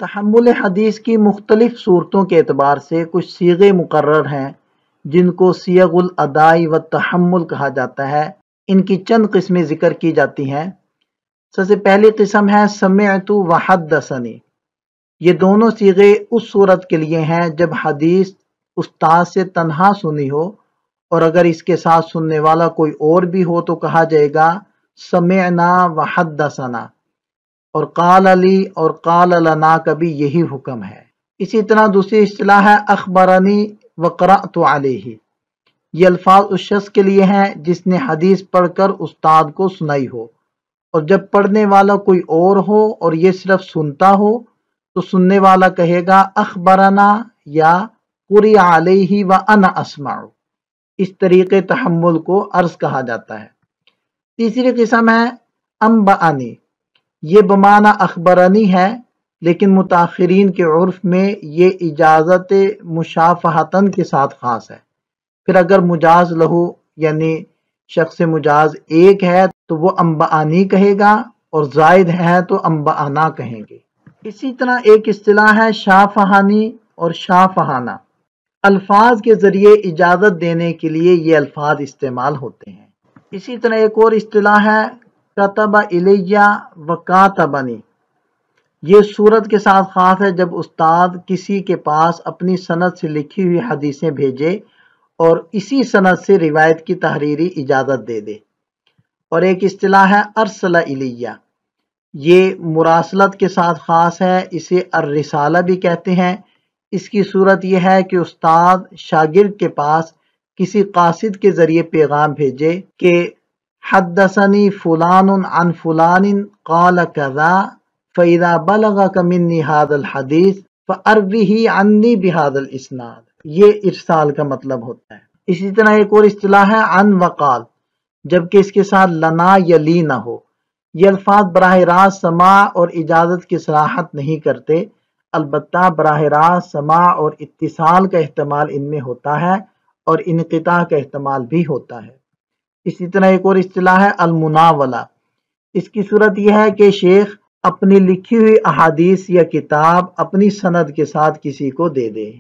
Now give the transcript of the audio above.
تحمل حدیث کی مختلف صورتوں کے اعتبار سے کچھ صیغے مقرر ہیں جن کو صیغ الادائی و تحمل کہا جاتا ہے۔ ان کی چند قسمیں ذکر کی جاتی ہیں۔ سب سے پہلی قسم ہے سمعت و حدثنی۔ یہ دونوں صیغے اس صورت کے لیے ہیں جب حدیث استاد سے تنہا سنی ہو، اور اگر اس کے ساتھ سننے والا کوئی اور بھی ہو تو کہا جائے گا سمعنا و حدثنا، اور قال علی اور قال لنا کا بھی یہی حکم ہے۔ اسی طرح دوسری اصطلاح ہے اخبرنی و قرأت علیہ۔ یہ الفاظ اس شخص کے لیے ہیں جس نے حدیث پڑھ کر استاد کو سنائی ہو، اور جب پڑھنے والا کوئی اور ہو اور یہ صرف سنتا ہو تو سننے والا کہے گا اخبرنا یا قرئ علیہ و انا اسمع۔ اس طریقے تحمل کو عرض کہا جاتا ہے۔ تیسری قسم ہے انبأنی۔ یہ بمعنی اخبرنی ہے، لیکن متاخرین کے عرف میں یہ اجازت مشافہتاً کے ساتھ خاص ہے۔ پھر اگر مجاز لہو یعنی شخص مجاز ایک ہے تو وہ انبأنی کہے گا، اور زائد ہے تو انبأنا کہیں گے۔ اسی طرح ایک اصطلاح ہے شافہانی اور شافہانہ۔ الفاظ کے ذریعے اجازت دینے کے لیے یہ الفاظ استعمال ہوتے ہیں۔ اسی طرح ایک اور اصطلاح ہے کتب الیہ و کاتبنی۔ یہ صورت کے ساتھ خاص ہے جب استاد کسی کے پاس اپنی سند سے لکھی ہوئی حدیثیں بھیجے اور اسی سند سے روایت کی تحریری اجازت دے دے۔ اور ایک اصطلاح ہے ارسل الیہ۔ یہ مراسلت کے ساتھ خاص ہے، اسے الرسالہ بھی کہتے ہیں۔ اس کی صورت یہ ہے کہ استاد شاگرد کے پاس کسی قاصد کے ذریعے پیغام بھیجے کہ حدثنی فلان عن فلان قال کذا فإذا بلغك منی هذا الحدیث فأروه عنی بهذا الاسناد۔ یہ ارسال کا مطلب ہوتا ہے۔ اسی طرح ایک اور اصطلاح ہے عن وقال، جبکہ اس کے ساتھ لنا یا لی نہ ہو۔ یہ الفاظ براہ راست سماع اور اجازت کی صراحت نہیں کرتے، البتہ براہ راست سماع اور اتصال کا احتمال ان میں ہوتا ہے اور انقطاع کا احتمال بھی ہوتا ہے۔ اسی طرح ایک اور اصطلاح ہے المناولہ۔ اس کی صورت یہ ہے کہ شیخ اپنی لکھی ہوئی احادیث یا کتاب اپنی سند کے ساتھ کسی کو دے دے۔